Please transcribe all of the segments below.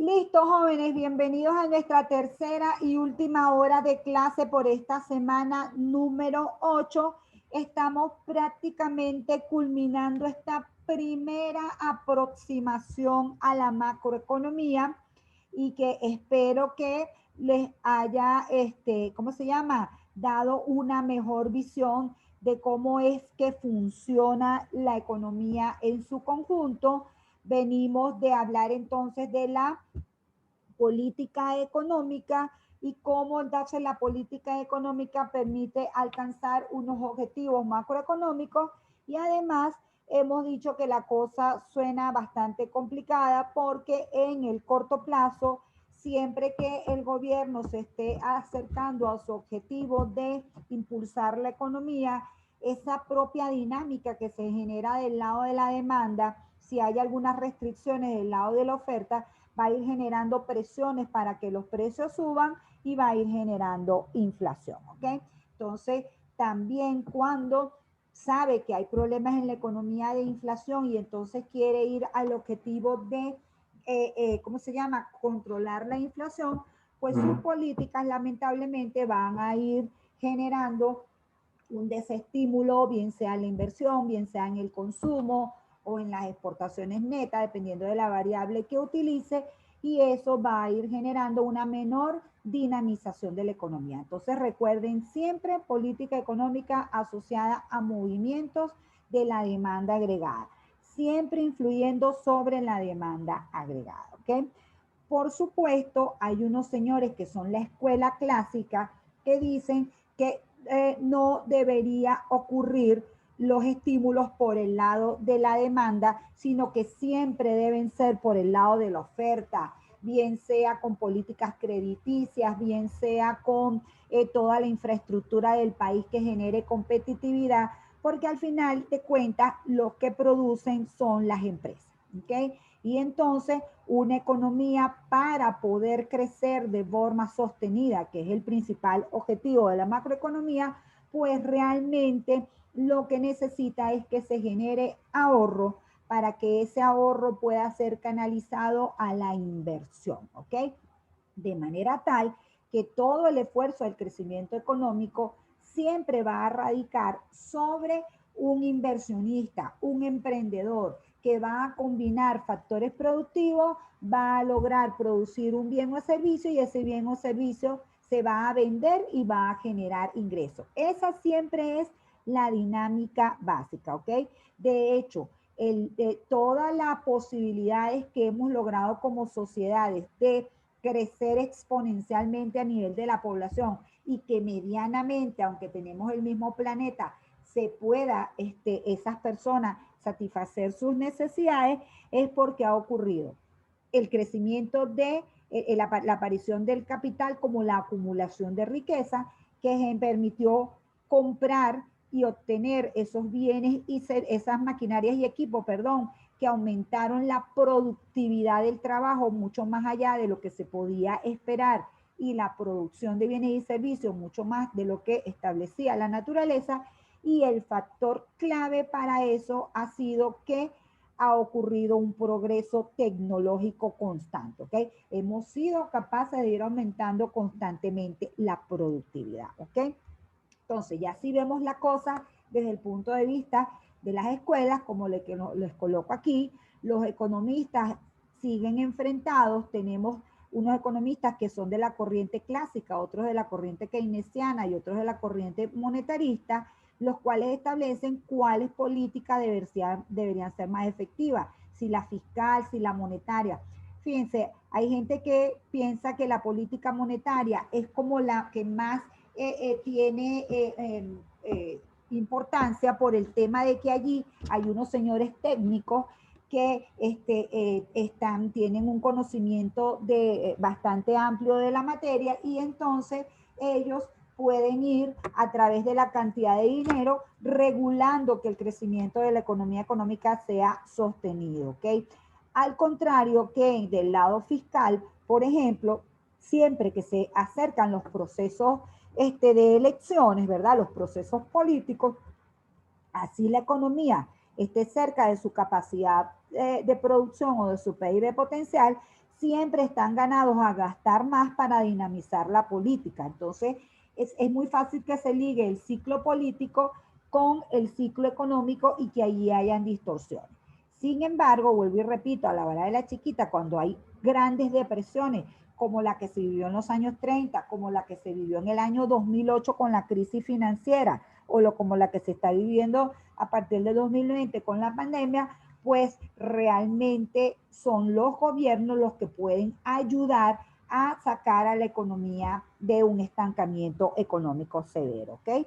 Listo, jóvenes, bienvenidos a nuestra tercera y última hora de clase por esta semana número 8. Estamos prácticamente culminando esta primera aproximación a la macroeconomía y que espero que les haya, ¿cómo se llama? Dado una mejor visión de cómo es que funciona la economía en su conjunto. Venimos de hablar entonces de la política económica y cómo entonces la política económica permite alcanzar unos objetivos macroeconómicos y además hemos dicho que la cosa suena bastante complicada porque en el corto plazo, siempre que el gobierno se esté acercando a su objetivo de impulsar la economía, esa propia dinámica que se genera del lado de la demanda, si hay algunas restricciones del lado de la oferta, va a ir generando presiones para que los precios suban y va a ir generando inflación, ¿ok? Entonces, también cuando sabe que hay problemas en la economía de inflación y entonces quiere ir al objetivo de, ¿cómo se llama?, controlar la inflación, pues sus políticas lamentablemente van a ir generando un desestímulo, bien sea en la inversión, bien sea en el consumo o en las exportaciones netas, dependiendo de la variable que utilice, y eso va a ir generando una menor dinamización de la economía. Entonces recuerden siempre política económica asociada a movimientos de la demanda agregada, siempre influyendo sobre la demanda agregada, ¿ok? Por supuesto, hay unos señores que son la escuela clásica que dicen que no debería ocurrir los estímulos por el lado de la demanda, sino que siempre deben ser por el lado de la oferta, bien sea con políticas crediticias, bien sea con toda la infraestructura del país que genere competitividad, porque al final de cuentas lo que producen son las empresas, ¿ok? Y entonces una economía para poder crecer de forma sostenida, que es el principal objetivo de la macroeconomía, pues realmente lo que necesita es que se genere ahorro para que ese ahorro pueda ser canalizado a la inversión, ¿ok? De manera tal que todo el esfuerzo del crecimiento económico siempre va a radicar sobre un inversionista, un emprendedor que va a combinar factores productivos, va a lograr producir un bien o servicio y ese bien o servicio se va a vender y va a generar ingresos. Esa siempre es la dinámica básica, ¿ok? De hecho, todas las posibilidades que hemos logrado como sociedades de crecer exponencialmente a nivel de la población y que medianamente, aunque tenemos el mismo planeta, se pueda esas personas satisfacer sus necesidades, es porque ha ocurrido el crecimiento de la aparición del capital como la acumulación de riqueza que permitió comprar y obtener esos bienes y esas maquinarias y equipos, perdón, que aumentaron la productividad del trabajo mucho más allá de lo que se podía esperar y la producción de bienes y servicios mucho más de lo que establecía la naturaleza. Y el factor clave para eso ha sido que ha ocurrido un progreso tecnológico constante, ¿ok? Hemos sido capaces de ir aumentando constantemente la productividad, ¿ok? Entonces, ya si vemos la cosa desde el punto de vista de las escuelas, como les coloco aquí, los economistas siguen enfrentados, tenemos unos economistas que son de la corriente clásica, otros de la corriente keynesiana y otros de la corriente monetarista, los cuales establecen cuáles políticas deberían ser más efectivas, si la fiscal, si la monetaria. Fíjense, hay gente que piensa que la política monetaria es como la que más tiene importancia por el tema de que allí hay unos señores técnicos que tienen un conocimiento bastante amplio de la materia y entonces ellos pueden ir a través de la cantidad de dinero regulando que el crecimiento de la economía económica sea sostenido, ¿ok? Al contrario que del lado fiscal, por ejemplo, siempre que se acercan los procesos de elecciones, ¿verdad? Los procesos políticos, así la economía esté cerca de su capacidad de producción o de su PIB potencial, siempre están ganados a gastar más para dinamizar la política. Entonces, es muy fácil que se ligue el ciclo político con el ciclo económico y que allí hayan distorsiones. Sin embargo, vuelvo y repito, a la hora de la chiquita, cuando hay grandes depresiones, como la que se vivió en los años 30, como la que se vivió en el año 2008 con la crisis financiera, como la que se está viviendo a partir de 2020 con la pandemia, pues realmente son los gobiernos los que pueden ayudar a sacar a la economía de un estancamiento económico severo, ¿ok?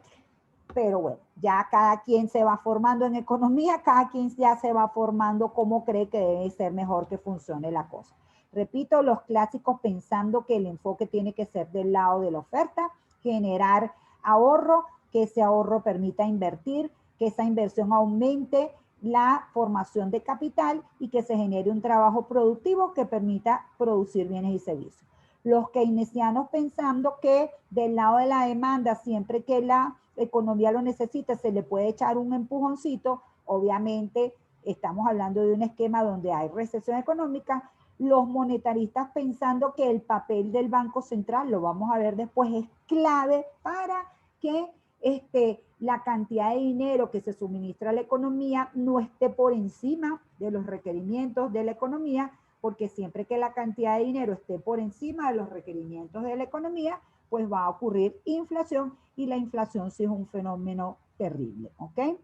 Pero bueno, ya cada quien se va formando en economía, cada quien ya se va formando cómo cree que debe ser mejor que funcione la cosa. Repito, los clásicos pensando que el enfoque tiene que ser del lado de la oferta, generar ahorro, que ese ahorro permita invertir, que esa inversión aumente la formación de capital y que se genere un trabajo productivo que permita producir bienes y servicios. Los keynesianos pensando que del lado de la demanda, siempre que la economía lo necesita, se le puede echar un empujoncito. Obviamente estamos hablando de un esquema donde hay recesión económica. Los monetaristas pensando que el papel del Banco Central, lo vamos a ver después, es clave para que la cantidad de dinero que se suministra a la economía no esté por encima de los requerimientos de la economía, porque siempre que la cantidad de dinero esté por encima de los requerimientos de la economía, pues va a ocurrir inflación, y la inflación sí es un fenómeno terrible, ¿ok?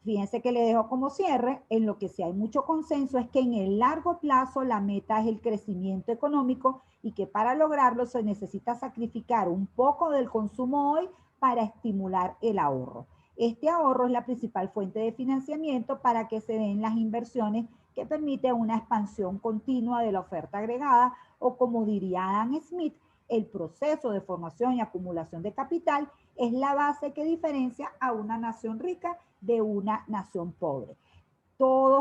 Fíjense que le dejo como cierre, en lo que sí hay mucho consenso es que en el largo plazo la meta es el crecimiento económico y que para lograrlo se necesita sacrificar un poco del consumo hoy para estimular el ahorro. Este ahorro es la principal fuente de financiamiento para que se den las inversiones que permiten una expansión continua de la oferta agregada, o como diría Adam Smith, el proceso de formación y acumulación de capital es la base que diferencia a una nación rica de una nación pobre.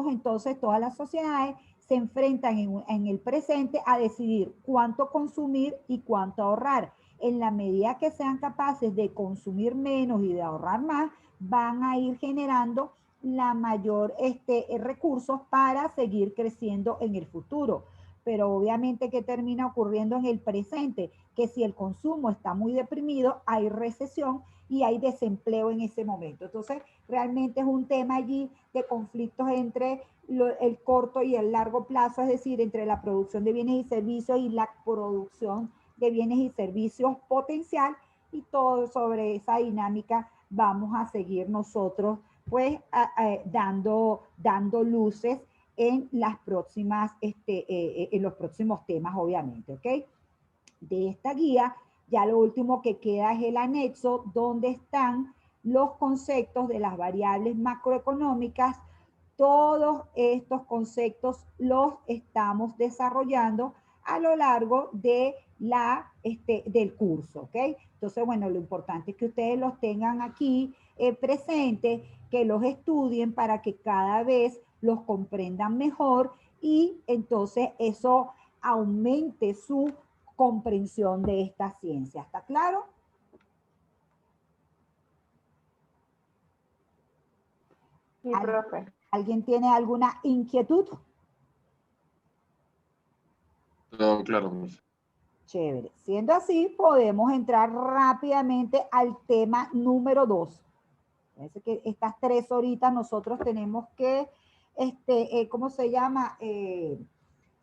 Entonces, todas las sociedades se enfrentan en el presente a decidir cuánto consumir y cuánto ahorrar. En la medida que sean capaces de consumir menos y de ahorrar más, van a ir generando la mayor recursos para seguir creciendo en el futuro. Pero obviamente, ¿qué termina ocurriendo en el presente? Que si el consumo está muy deprimido, hay recesión y hay desempleo en ese momento. Entonces, realmente es un tema allí de conflictos entre el corto y el largo plazo, es decir, entre la producción de bienes y servicios y la producción de bienes y servicios potencial, y todo sobre esa dinámica vamos a seguir nosotros pues dando luces en las próximas, en los próximos temas, obviamente, ¿ok? De esta guía, ya lo último que queda es el anexo donde están los conceptos de las variables macroeconómicas. Todos estos conceptos los estamos desarrollando a lo largo de del curso, ¿ok? Entonces, bueno, lo importante es que ustedes los tengan aquí presentes, que los estudien para que cada vez los comprendan mejor y entonces eso aumente su comprensión de esta ciencia. ¿Está claro? Sí, profe. ¿Alguien tiene alguna inquietud? Todo claro, profe. Chévere. Siendo así, podemos entrar rápidamente al tema número 2. Parece que estas 3 horitas nosotros tenemos que, ¿cómo se llama?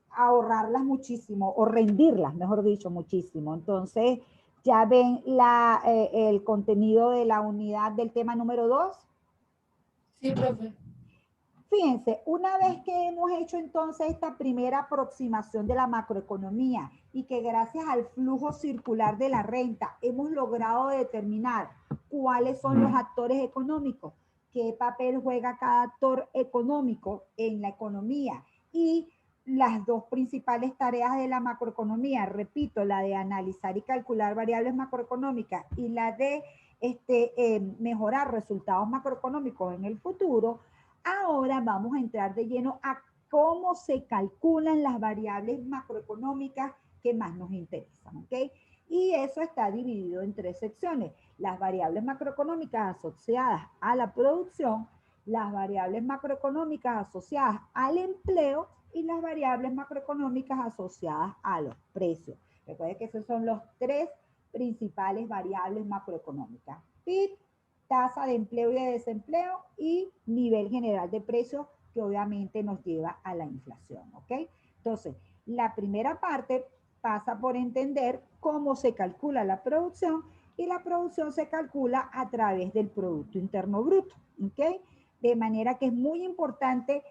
Ahorrarlas muchísimo, o rendirlas, mejor dicho, muchísimo. Entonces, ¿ya ven el contenido de la unidad del tema número 2? Sí, profe. Fíjense, una vez que hemos hecho entonces esta primera aproximación de la macroeconomía y que gracias al flujo circular de la renta hemos logrado determinar cuáles son los actores económicos, qué papel juega cada actor económico en la economía, y las dos principales tareas de la macroeconomía, repito, la de analizar y calcular variables macroeconómicas y la de mejorar resultados macroeconómicos en el futuro. Ahora vamos a entrar de lleno a cómo se calculan las variables macroeconómicas que más nos interesan, ¿ok? Y eso está dividido en 3 secciones: las variables macroeconómicas asociadas a la producción, las variables macroeconómicas asociadas al empleo y las variables macroeconómicas asociadas a los precios. Recuerden que esos son los tres principales variables macroeconómicas. PIB, tasa de empleo y de desempleo y nivel general de precios que obviamente nos lleva a la inflación, ¿ok? Entonces, la primera parte pasa por entender cómo se calcula la producción y la producción se calcula a través del Producto Interno Bruto, ¿ok? De manera que es muy importante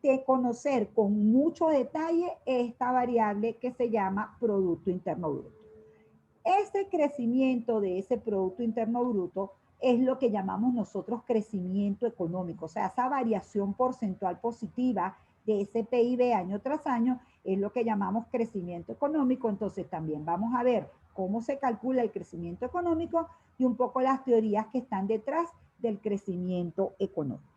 de conocer con mucho detalle esta variable que se llama Producto Interno Bruto. Ese crecimiento de ese Producto Interno Bruto es lo que llamamos nosotros crecimiento económico, o sea, esa variación porcentual positiva de ese PIB año tras año es lo que llamamos crecimiento económico. Entonces también vamos a ver cómo se calcula el crecimiento económico y un poco las teorías que están detrás del crecimiento económico.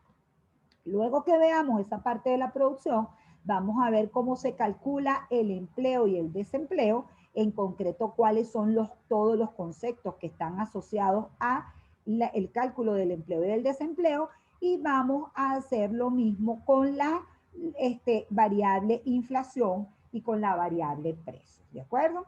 Luego que veamos esa parte de la producción, vamos a ver cómo se calcula el empleo y el desempleo, en concreto cuáles son todos los conceptos que están asociados a el cálculo del empleo y del desempleo, y vamos a hacer lo mismo con la variable inflación y con la variable precio, ¿de acuerdo?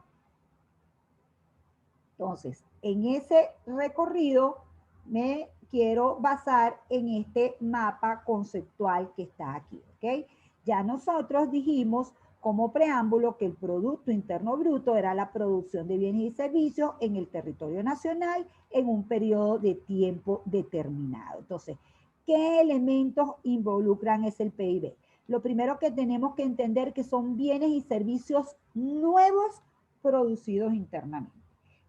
Entonces, en ese recorrido me quiero basar en este mapa conceptual que está aquí, ¿ok? Ya nosotros dijimos como preámbulo que el Producto Interno Bruto era la producción de bienes y servicios en el territorio nacional en un periodo de tiempo determinado. Entonces, ¿qué elementos involucran ese PIB? Lo primero que tenemos que entender que son bienes y servicios nuevos producidos internamente.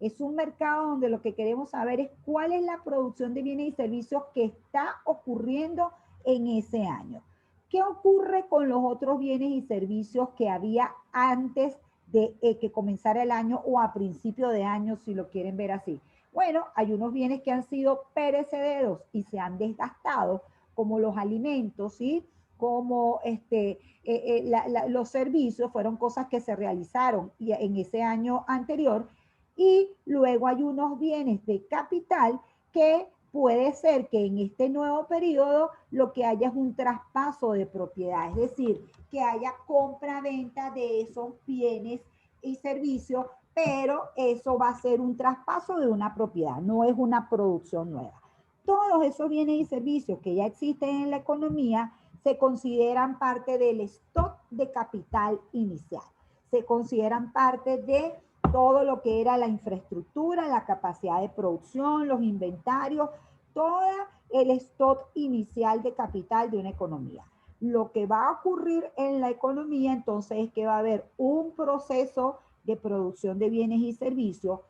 Es un mercado donde lo que queremos saber es cuál es la producción de bienes y servicios que está ocurriendo en ese año. ¿Qué ocurre con los otros bienes y servicios que había antes de que comenzara el año o a principio de año, si lo quieren ver así? Bueno, hay unos bienes que han sido perecederos y se han desgastado, como los alimentos, ¿sí? Como los servicios fueron cosas que se realizaron en ese año anterior, y luego hay unos bienes de capital que puede ser que en este nuevo periodo lo que haya es un traspaso de propiedad, es decir, que haya compra-venta de esos bienes y servicios, pero eso va a ser un traspaso de una propiedad, no es una producción nueva. Todos esos bienes y servicios que ya existen en la economía se consideran parte del stock de capital inicial, se consideran parte de todo lo que era la infraestructura, la capacidad de producción, los inventarios, todo el stock inicial de capital de una economía. Lo que va a ocurrir en la economía entonces es que va a haber un proceso de producción de bienes y servicios.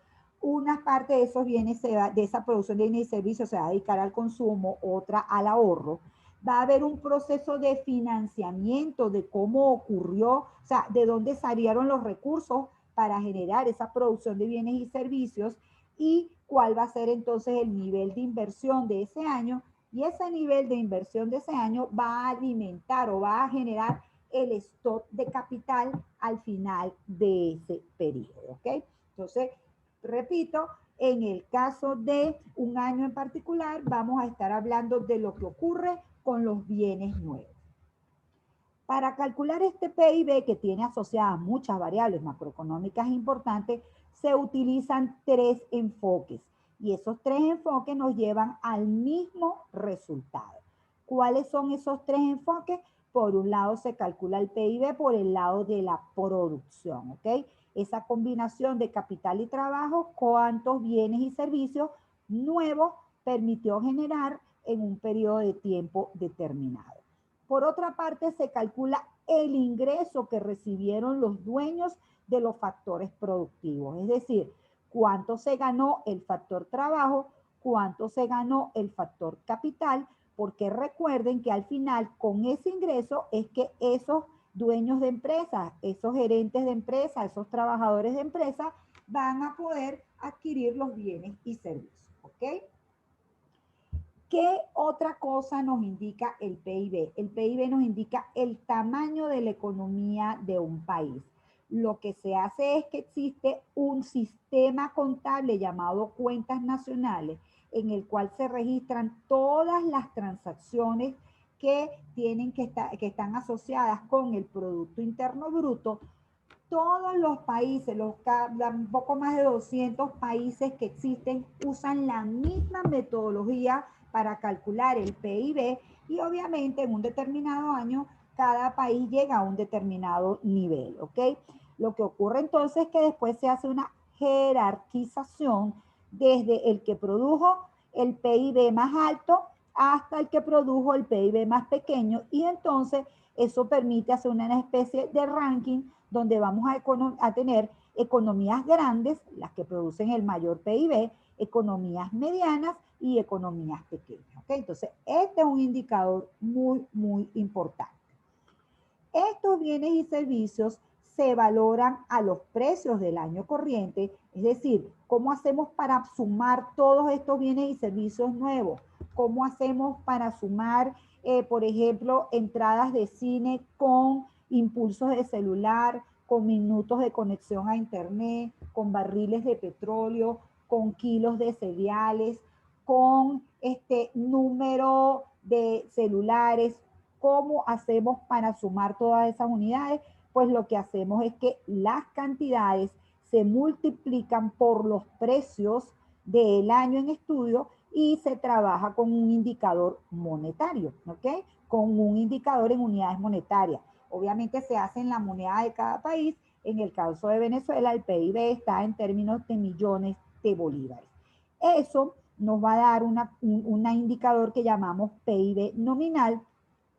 Una parte de esos bienes, de esa producción de bienes y servicios se va a dedicar al consumo, otra al ahorro. Va a haber un proceso de financiamiento de cómo ocurrió, o sea, de dónde salieron los recursos para generar esa producción de bienes y servicios y cuál va a ser entonces el nivel de inversión de ese año, y ese nivel de inversión de ese año va a alimentar o va a generar el stock de capital al final de ese periodo, ¿ok? Entonces, repito, en el caso de un año en particular, vamos a estar hablando de lo que ocurre con los bienes nuevos. Para calcular este PIB, que tiene asociadas muchas variables macroeconómicas importantes, se utilizan tres enfoques. Y esos tres enfoques nos llevan al mismo resultado. ¿Cuáles son esos tres enfoques? Por un lado se calcula el PIB por el lado de la producción, ¿ok? Esa combinación de capital y trabajo, cuántos bienes y servicios nuevos permitió generar en un periodo de tiempo determinado. Por otra parte, se calcula el ingreso que recibieron los dueños de los factores productivos, es decir, cuánto se ganó el factor trabajo, cuánto se ganó el factor capital, porque recuerden que al final con ese ingreso es que esos dueños de empresas, esos gerentes de empresas, esos trabajadores de empresas van a poder adquirir los bienes y servicios, ¿ok? ¿Qué otra cosa nos indica el PIB? El PIB nos indica el tamaño de la economía de un país. Lo que se hace es que existe un sistema contable llamado cuentas nacionales, en el cual se registran todas las transacciones que que están asociadas con el Producto Interno Bruto, todos los países, un poco más de 200 países que existen, usan la misma metodología para calcular el PIB y obviamente en un determinado año cada país llega a un determinado nivel, ¿ok? Lo que ocurre entonces es que después se hace una jerarquización desde el que produjo el PIB más alto hasta el que produjo el PIB más pequeño y entonces eso permite hacer una especie de ranking donde vamos a tener economías grandes, las que producen el mayor PIB, economías medianas y economías pequeñas. ¿Okay? Entonces, este es un indicador muy, muy importante. Estos bienes y servicios se valoran a los precios del año corriente, es decir, ¿cómo hacemos para sumar todos estos bienes y servicios nuevos? ¿Cómo hacemos para sumar, por ejemplo, entradas de cine con impulsos de celular, con minutos de conexión a internet, con barriles de petróleo, con kilos de cereales, con número de celulares? ¿Cómo hacemos para sumar todas esas unidades? Pues lo que hacemos es que las cantidades se multiplican por los precios del año en estudio y se trabaja con un indicador monetario, ¿ok? Con un indicador en unidades monetarias. Obviamente se hace en la moneda de cada país. En el caso de Venezuela, el PIB está en términos de millones de bolívares. Eso nos va a dar un indicador que llamamos PIB nominal,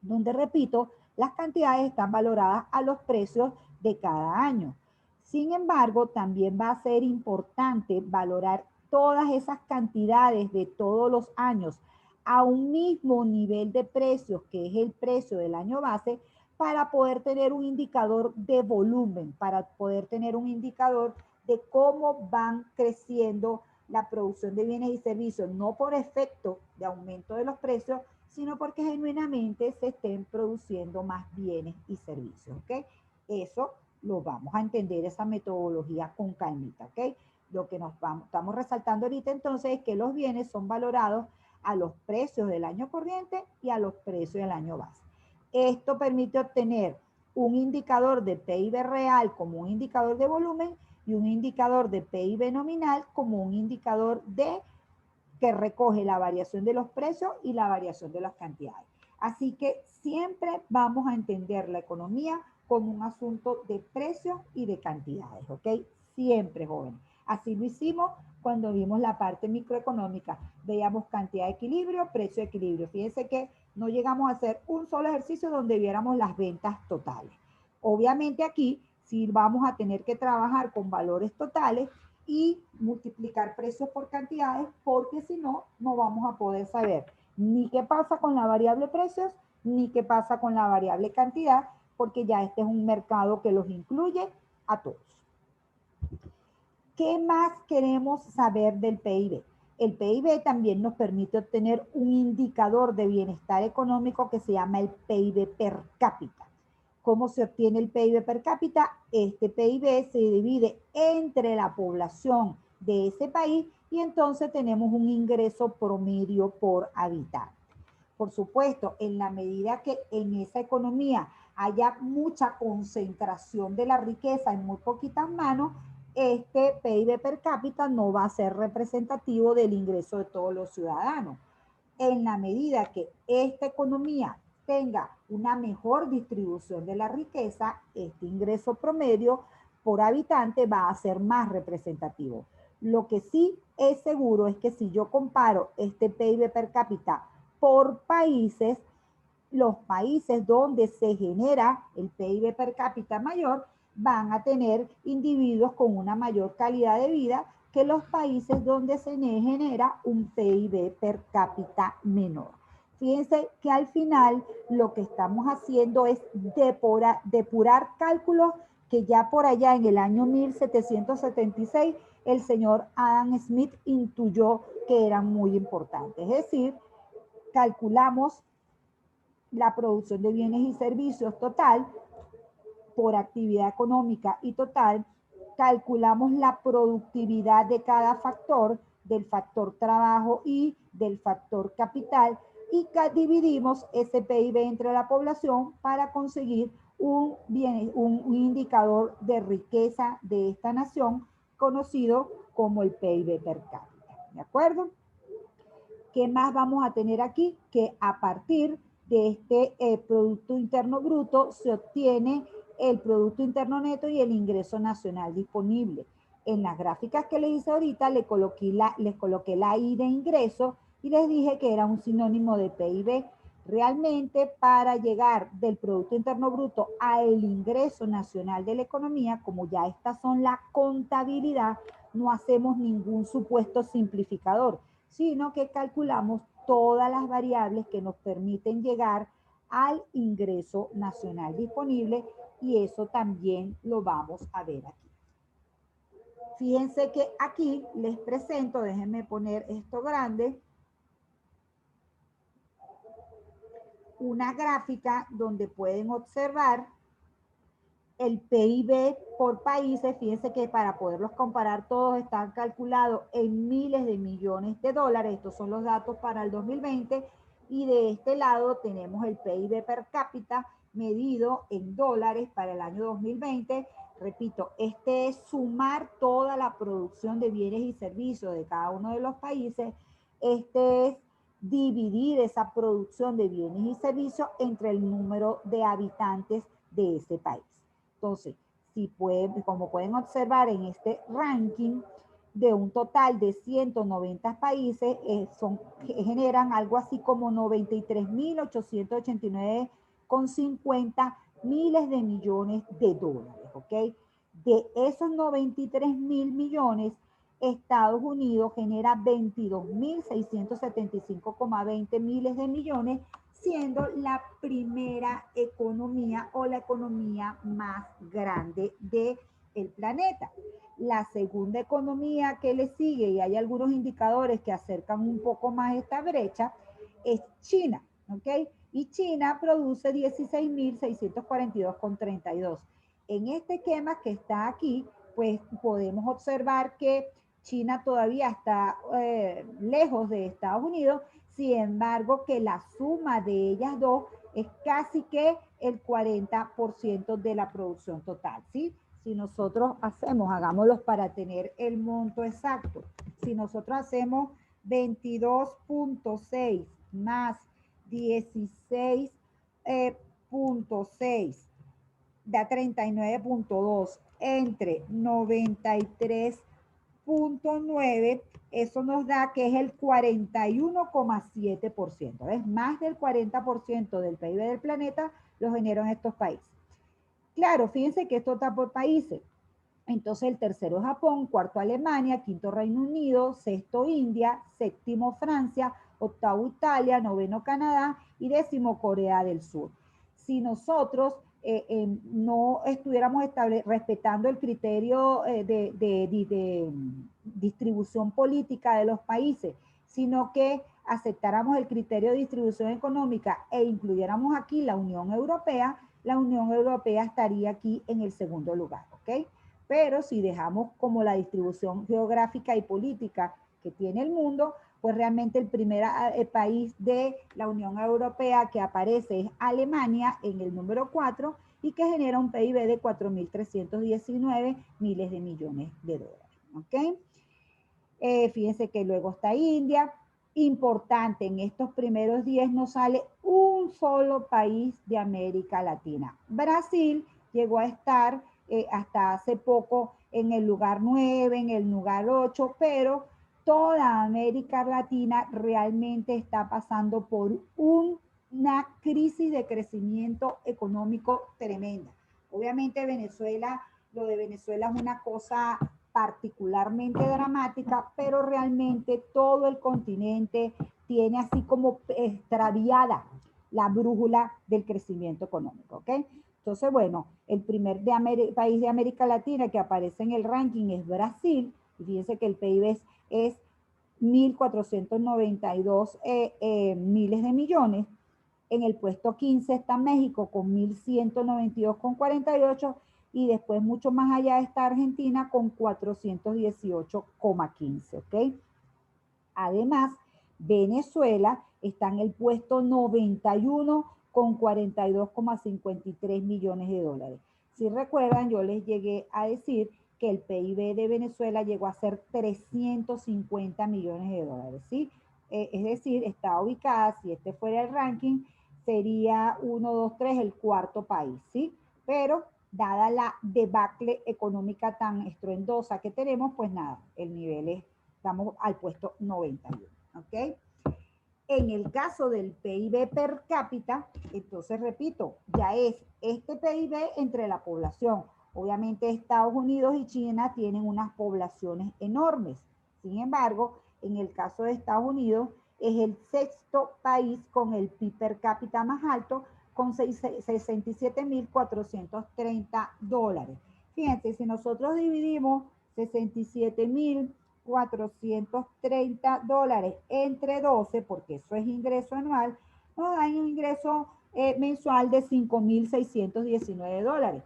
donde, repito, las cantidades están valoradas a los precios de cada año. Sin embargo, también va a ser importante valorar todas esas cantidades de todos los años a un mismo nivel de precios, que es el precio del año base, para poder tener un indicador de volumen, para poder tener un indicador de cómo van creciendo la producción de bienes y servicios, no por efecto de aumento de los precios, sino porque genuinamente se estén produciendo más bienes y servicios, ¿ok? Eso lo vamos a entender, esa metodología con calmita, ¿ok? Lo que estamos resaltando ahorita entonces es que los bienes son valorados a los precios del año corriente y a los precios del año base. Esto permite obtener un indicador de PIB real como un indicador de volumen y un indicador de PIB nominal como un indicador que recoge la variación de los precios y la variación de las cantidades. Así que siempre vamos a entender la economía como un asunto de precios y de cantidades, ¿ok? Siempre, jóvenes. Así lo hicimos cuando vimos la parte microeconómica. Veíamos cantidad de equilibrio, precio de equilibrio. Fíjense que no llegamos a hacer un solo ejercicio donde viéramos las ventas totales. Obviamente aquí sí vamos a tener que trabajar con valores totales y multiplicar precios por cantidades, porque si no, no vamos a poder saber ni qué pasa con la variable precios, ni qué pasa con la variable cantidad, porque ya este es un mercado que los incluye a todos. ¿Qué más queremos saber del PIB? El PIB también nos permite obtener un indicador de bienestar económico que se llama el PIB per cápita. ¿Cómo se obtiene el PIB per cápita? Este PIB se divide entre la población de ese país y entonces tenemos un ingreso promedio por habitante. Por supuesto, en la medida que en esa economía haya mucha concentración de la riqueza en muy poquitas manos, este PIB per cápita no va a ser representativo del ingreso de todos los ciudadanos. En la medida que esta economía tenga una mejor distribución de la riqueza, este ingreso promedio por habitante va a ser más representativo. Lo que sí es seguro es que si yo comparo este PIB per cápita por países, los países donde se genera el PIB per cápita mayor van a tener individuos con una mayor calidad de vida que los países donde se genera un PIB per cápita menor. Fíjense que al final lo que estamos haciendo es depurar cálculos que ya por allá en el año 1776 el señor Adam Smith intuyó que eran muy importantes. Es decir, calculamos la producción de bienes y servicios total por actividad económica y total, calculamos la productividad de cada factor, del factor trabajo y del factor capital, y dividimos ese PIB entre la población para conseguir un indicador de riqueza de esta nación conocido como el PIB per cápita. ¿De acuerdo? ¿Qué más vamos a tener aquí? Que a partir de este Producto Interno Bruto se obtiene el Producto Interno Neto y el ingreso nacional disponible. En las gráficas que les hice ahorita les coloqué la I de ingreso y les dije que era un sinónimo de PIB. Realmente para llegar del Producto Interno Bruto al ingreso nacional de la economía, como ya estas son la contabilidad, no hacemos ningún supuesto simplificador, sino que calculamos todas las variables que nos permiten llegar al ingreso nacional disponible y eso también lo vamos a ver aquí. Fíjense que aquí les presento, déjenme poner esto grande, una gráfica donde pueden observar el PIB por países. Fíjense que para poderlos comparar todos están calculados en miles de millones de dólares. Estos son los datos para el 2020 y de este lado tenemos el PIB per cápita medido en dólares para el año 2020. Repito, este es sumar toda la producción de bienes y servicios de cada uno de los países. Este es dividir esa producción de bienes y servicios entre el número de habitantes de ese país. Entonces, como pueden observar en este ranking, de un total de 190 países, generan algo así como 93.889,50 miles de millones de dólares, ¿ok? De esos 93.000 millones, Estados Unidos genera 22.675,20 miles de millones, siendo la primera economía o la economía más grande del planeta. La segunda economía que le sigue, y hay algunos indicadores que acercan un poco más esta brecha, es China, ¿ok? Y China produce 16.642,32. En este esquema que está aquí, pues podemos observar que China todavía está lejos de Estados Unidos, sin embargo que la suma de ellas dos es casi que el 40% de la producción total, ¿sí? Si nosotros hagámoslos para tener el monto exacto, si nosotros hacemos 22.6 más 16.6 da 39.2 entre 93.9, eso nos da que es el 41,7%. Es más del 40% del PIB del planeta lo generan estos países. Claro, fíjense que esto está por países. Entonces el tercero es Japón, cuarto Alemania, quinto Reino Unido, sexto India, séptimo Francia, octavo Italia, noveno Canadá y décimo Corea del Sur. Si nosotros no estuviéramos respetando el criterio de distribución política de los países, sino que aceptáramos el criterio de distribución económica e incluyéramos aquí la Unión Europea estaría aquí en el segundo lugar, ¿ok? Pero si dejamos como la distribución geográfica y política que tiene el mundo, pues realmente el primer país de la Unión Europea que aparece es Alemania en el número 4 y que genera un PIB de 4.319 miles de millones de dólares, ¿ok? Fíjense que luego está India. Importante, en estos primeros 10 no sale un solo país de América Latina. Brasil llegó a estar hasta hace poco en el lugar 9, en el lugar 8, pero toda América Latina realmente está pasando por una crisis de crecimiento económico tremenda. Obviamente Venezuela, lo de Venezuela es una cosa particularmente dramática, pero realmente todo el continente tiene así como extraviada la brújula del crecimiento económico, ¿ok? Entonces, bueno, el primer país de América Latina que aparece en el ranking es Brasil, y fíjense que el PIB es 1.492 miles de millones. En el puesto 15 está México con 1.192,48 y después mucho más allá está Argentina con 418,15, ¿ok? Además, Venezuela está en el puesto 91 con 42,53 millones de dólares. Si recuerdan, yo les llegué a decir que el PIB de Venezuela llegó a ser 350 millones de dólares, ¿sí? Es decir, está ubicada, si este fuera el ranking, sería 1, 2, 3, el cuarto país, ¿sí? Pero dada la debacle económica tan estruendosa que tenemos, pues nada, el nivel es, estamos al puesto 91, ¿ok? En el caso del PIB per cápita, entonces repito, ya es este PIB entre la población. Obviamente Estados Unidos y China tienen unas poblaciones enormes. Sin embargo, en el caso de Estados Unidos, es el sexto país con el PIB per cápita más alto, con 67.430 dólares. Fíjense, si nosotros dividimos 67.430 dólares entre 12, porque eso es ingreso anual, nos dan un ingreso mensual de 5.619 dólares.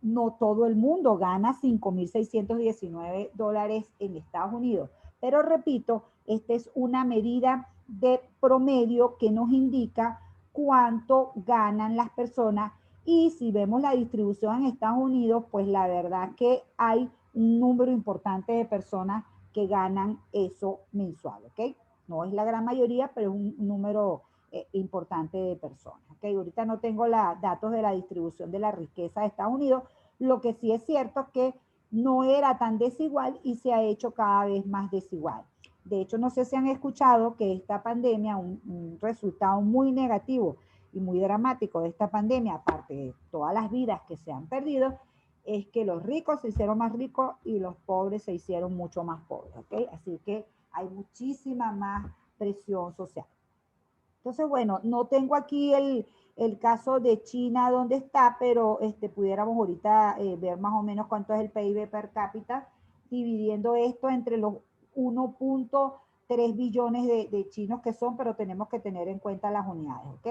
No todo el mundo gana 5.619 dólares en Estados Unidos, pero repito, esta es una medida de promedio que nos indica cuánto ganan las personas, y si vemos la distribución en Estados Unidos, pues la verdad que hay un número importante de personas que ganan eso mensual, ¿ok? No es la gran mayoría, pero es un número importante de personas, ¿ok? Ahorita no tengo los datos de la distribución de la riqueza de Estados Unidos. Lo que sí es cierto es que no era tan desigual y se ha hecho cada vez más desigual. De hecho, no sé si han escuchado que esta pandemia, un resultado muy negativo y muy dramático de esta pandemia, aparte de todas las vidas que se han perdido, es que los ricos se hicieron más ricos y los pobres se hicieron mucho más pobres, ¿ok? Así que hay muchísima más presión social. Entonces, bueno, no tengo aquí el caso de China donde está, pero pudiéramos ahorita ver más o menos cuánto es el PIB per cápita, dividiendo esto entre los 1.3 billones de chinos que son, pero tenemos que tener en cuenta las unidades, ¿ok?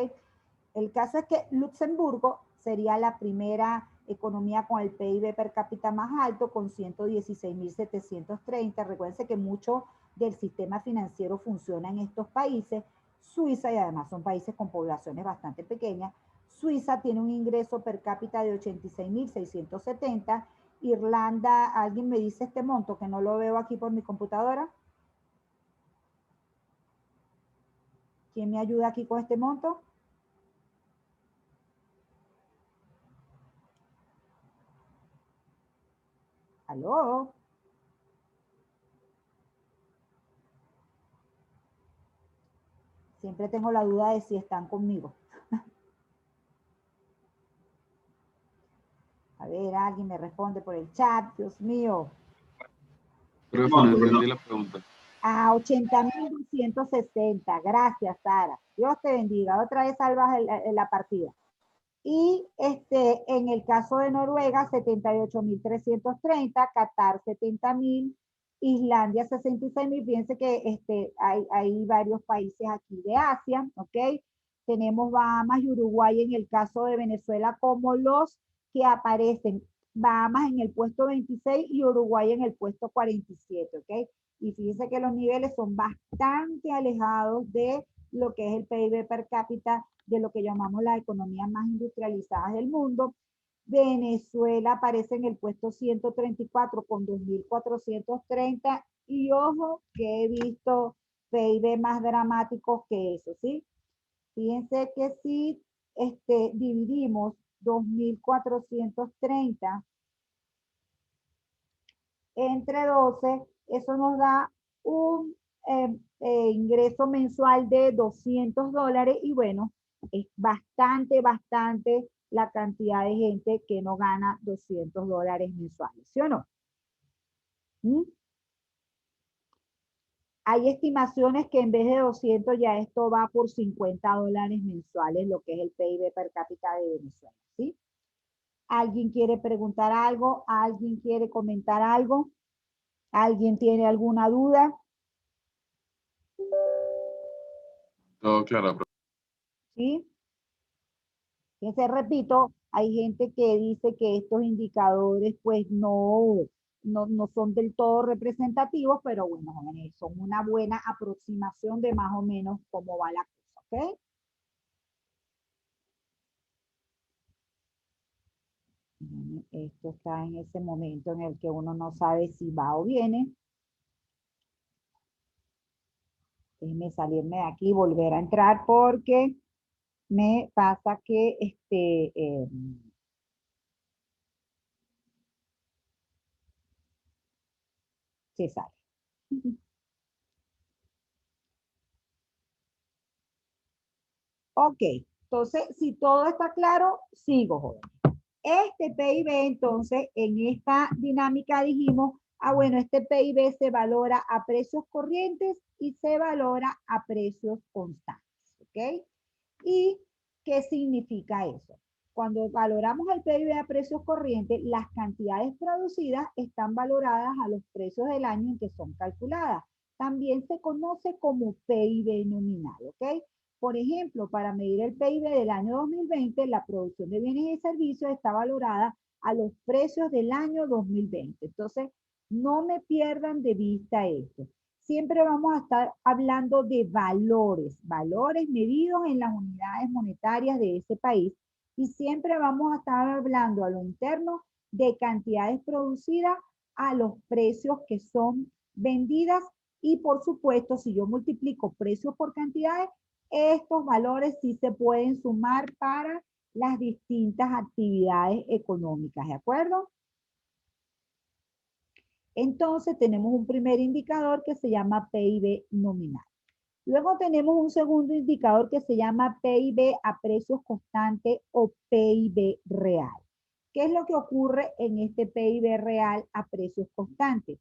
El caso es que Luxemburgo sería la primera economía con el PIB per cápita más alto, con 116.730. Recuérdense que mucho del sistema financiero funciona en estos países. Suiza, y además son países con poblaciones bastante pequeñas. Suiza tiene un ingreso per cápita de 86.670. Irlanda, ¿alguien me dice este monto? Que no lo veo aquí por mi computadora. ¿Quién me ayuda aquí con este monto? ¿Aló? Siempre tengo la duda de si están conmigo. A ver, alguien me responde por el chat, Dios mío. Profe, no entendí la pregunta. A 80.260. Gracias, Sara. Dios te bendiga. Otra vez salvas la partida. Y en el caso de Noruega, 78.330, Qatar 70.000, Islandia 66.000. Fíjense que hay varios países aquí de Asia, ¿ok? Tenemos Bahamas y Uruguay en el caso de Venezuela como los que aparecen. Bahamas en el puesto 26 y Uruguay en el puesto 47, ¿ok? Y fíjense que los niveles son bastante alejados de lo que es el PIB per cápita de lo que llamamos las economías más industrializadas del mundo. Venezuela aparece en el puesto 134 con 2.430, y ojo que he visto PIB más dramáticos que eso, ¿sí? Fíjense que si dividimos 2.430 entre 12, eso nos da un ingreso mensual de 200 dólares, y bueno, es bastante la cantidad de gente que no gana 200 dólares mensuales, ¿sí o no? ¿Mm? Hay estimaciones que en vez de 200 ya esto va por 50 dólares mensuales, lo que es el PIB per cápita de Venezuela, ¿sí? ¿Alguien quiere preguntar algo? ¿Alguien quiere comentar algo? ¿Alguien tiene alguna duda? Todo claro, profe. ¿Sí? Repito, hay gente que dice que estos indicadores pues no no son del todo representativos, pero bueno, jóvenes, son una buena aproximación de más o menos cómo va la cosa, ¿ok? Esto está en ese momento en el que uno no sabe si va o viene. Déjenme salirme de aquí y volver a entrar porque me pasa que se sale. Ok, entonces, si todo está claro, sigo, joven. Este PIB, entonces, en esta dinámica dijimos, bueno, este PIB se valora a precios corrientes y se valora a precios constantes, ¿ok? ¿Y qué significa eso? Cuando valoramos el PIB a precios corrientes, las cantidades producidas están valoradas a los precios del año en que son calculadas. También se conoce como PIB nominal, ¿ok? Por ejemplo, para medir el PIB del año 2020, la producción de bienes y servicios está valorada a los precios del año 2020. Entonces, no me pierdan de vista esto. Siempre vamos a estar hablando de valores, valores medidos en las unidades monetarias de ese país, y siempre vamos a estar hablando a lo interno de cantidades producidas a los precios que son vendidas, y por supuesto, si yo multiplico precios por cantidades, estos valores sí se pueden sumar para las distintas actividades económicas, ¿de acuerdo? Entonces tenemos un primer indicador que se llama PIB nominal. Luego tenemos un segundo indicador que se llama PIB a precios constantes o PIB real. ¿Qué es lo que ocurre en este PIB real a precios constantes?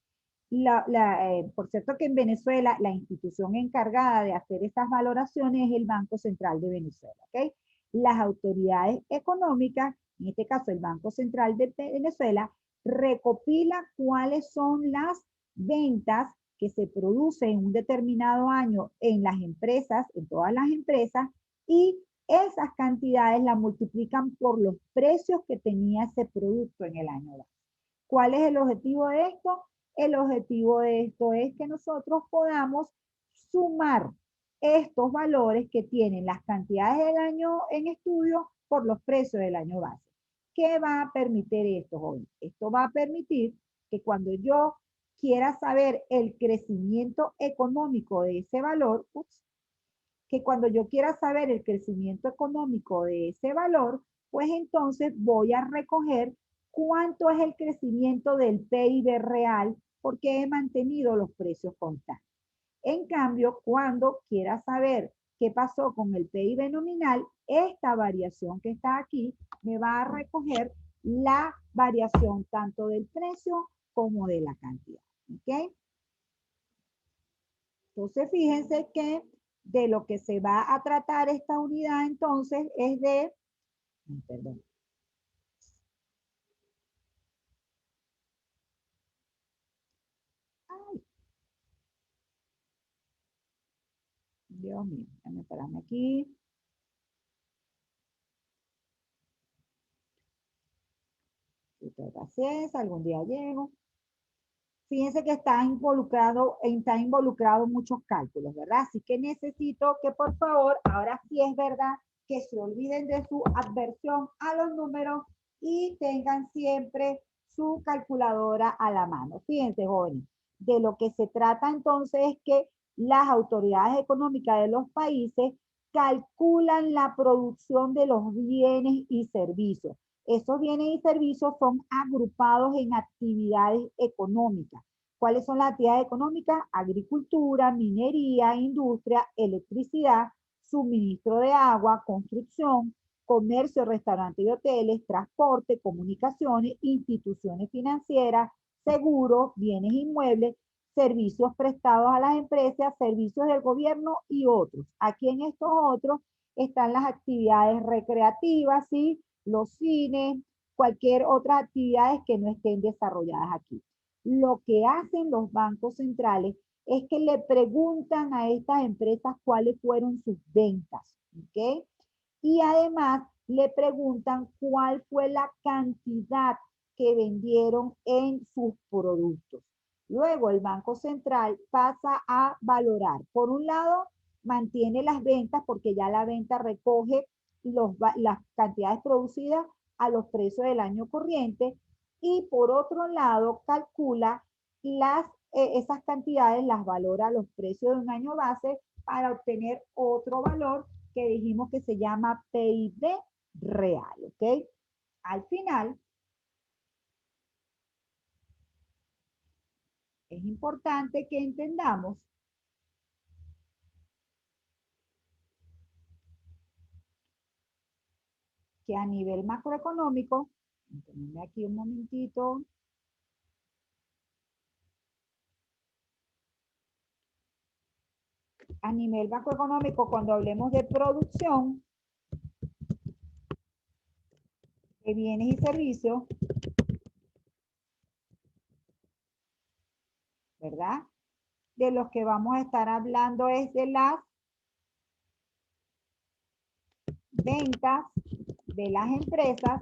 Por cierto que en Venezuela la institución encargada de hacer estas valoraciones es el Banco Central de Venezuela, ¿ok? Las autoridades económicas, en este caso el Banco Central de Venezuela, recopila cuáles son las ventas que se producen en un determinado año en las empresas, en todas las empresas, y esas cantidades las multiplican por los precios que tenía ese producto en el año base. ¿Cuál es el objetivo de esto? El objetivo de esto es que nosotros podamos sumar estos valores que tienen las cantidades del año en estudio por los precios del año base. ¿Qué va a permitir esto, joven? Esto va a permitir que cuando yo quiera saber el crecimiento económico de ese valor, que cuando yo quiera saber el crecimiento económico de ese valor, pues entonces voy a recoger cuánto es el crecimiento del PIB real porque he mantenido los precios constantes. En cambio, cuando quiera saber qué pasó con el PIB nominal, esta variación que está aquí me va a recoger la variación tanto del precio como de la cantidad. ¿Ok? Entonces, fíjense que de lo que se va a tratar esta unidad entonces es de, perdón. Ay, Dios mío, déjame pararme aquí. Paciencia, algún día llego. Fíjense que están involucrado muchos cálculos, ¿verdad? Así que necesito que por favor, ahora sí es verdad, que se olviden de su adversión a los números y tengan siempre su calculadora a la mano. Fíjense, jóvenes, de lo que se trata entonces es que las autoridades económicas de los países calculan la producción de los bienes y servicios. Esos bienes y servicios son agrupados en actividades económicas. ¿Cuáles son las actividades económicas? Agricultura, minería, industria, electricidad, suministro de agua, construcción, comercio, restaurantes y hoteles, transporte, comunicaciones, instituciones financieras, seguros, bienes inmuebles, servicios prestados a las empresas, servicios del gobierno y otros. Aquí en estos otros están las actividades recreativas, ¿sí? Los cines, cualquier otra actividades que no estén desarrolladas aquí. Lo que hacen los bancos centrales es que le preguntan a estas empresas cuáles fueron sus ventas, ¿ok? Y además le preguntan cuál fue la cantidad que vendieron en sus productos. Luego el Banco Central pasa a valorar. Por un lado, mantiene las ventas porque ya la venta recoge las cantidades producidas a los precios del año corriente, y por otro lado calcula esas cantidades, las valora a los precios de un año base para obtener otro valor que dijimos que se llama PIB real, ¿ok? Al final, es importante que entendamos que a nivel macroeconómico, déjenme aquí un momentito, a nivel macroeconómico, cuando hablemos de producción de bienes y servicios, ¿verdad? De los que vamos a estar hablando es de las ventas de las empresas,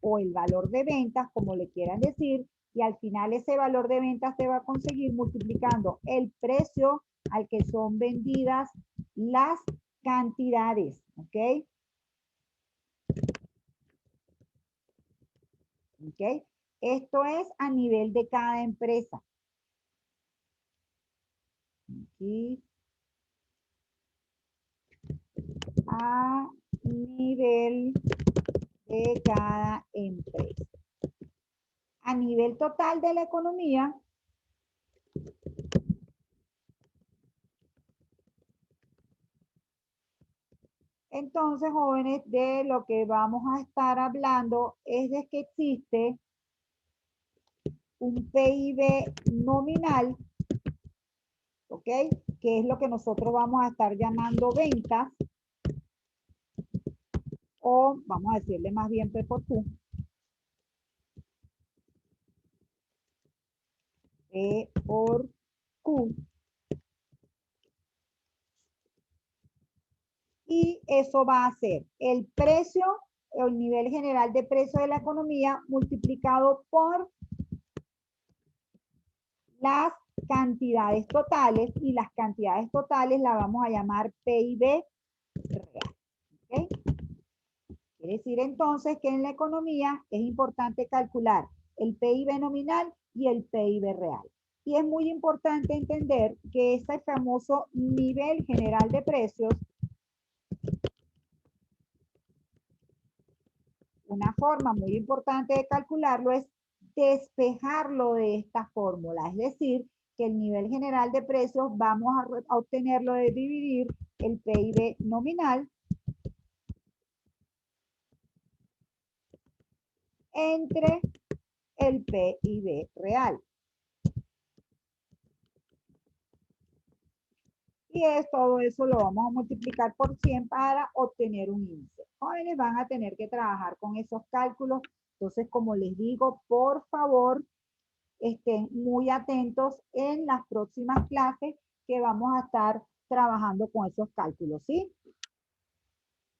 o el valor de ventas, como le quieran decir, y al final ese valor de ventas se va a conseguir multiplicando el precio al que son vendidas las cantidades, ¿ok? ¿Ok? Esto es a nivel de cada empresa. Aquí. A nivel de cada empresa. A nivel total de la economía, entonces, jóvenes, de lo que vamos a estar hablando es de que existe un PIB nominal, ¿ok? Que es lo que nosotros vamos a estar llamando ventas, o vamos a decirle más bien P por Q. P por Q. Y eso va a ser el precio, el nivel general de precio de la economía multiplicado por las cantidades totales, y las cantidades totales las vamos a llamar PIB real. ¿Okay? Quiere decir entonces que en la economía es importante calcular el PIB nominal y el PIB real. Y es muy importante entender que este famoso nivel general de precios, una forma muy importante de calcularlo es despejarlo de esta fórmula. Es decir, que el nivel general de precios vamos a obtenerlo de dividir el PIB nominal entre el PIB real. Y todo eso lo vamos a multiplicar por 100 para obtener un índice. Jóvenes, van a tener que trabajar con esos cálculos. Entonces, como les digo, por favor, estén muy atentos en las próximas clases que vamos a estar trabajando con esos cálculos, ¿sí?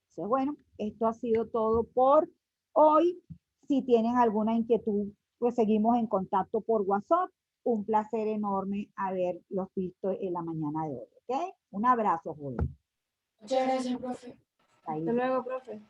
Entonces, bueno, esto ha sido todo por hoy. Si tienen alguna inquietud, pues seguimos en contacto por WhatsApp. Un placer enorme haberlos visto en la mañana de hoy, ¿ok? Un abrazo, joven. Muchas gracias, profe. Ahí. Hasta luego, profe.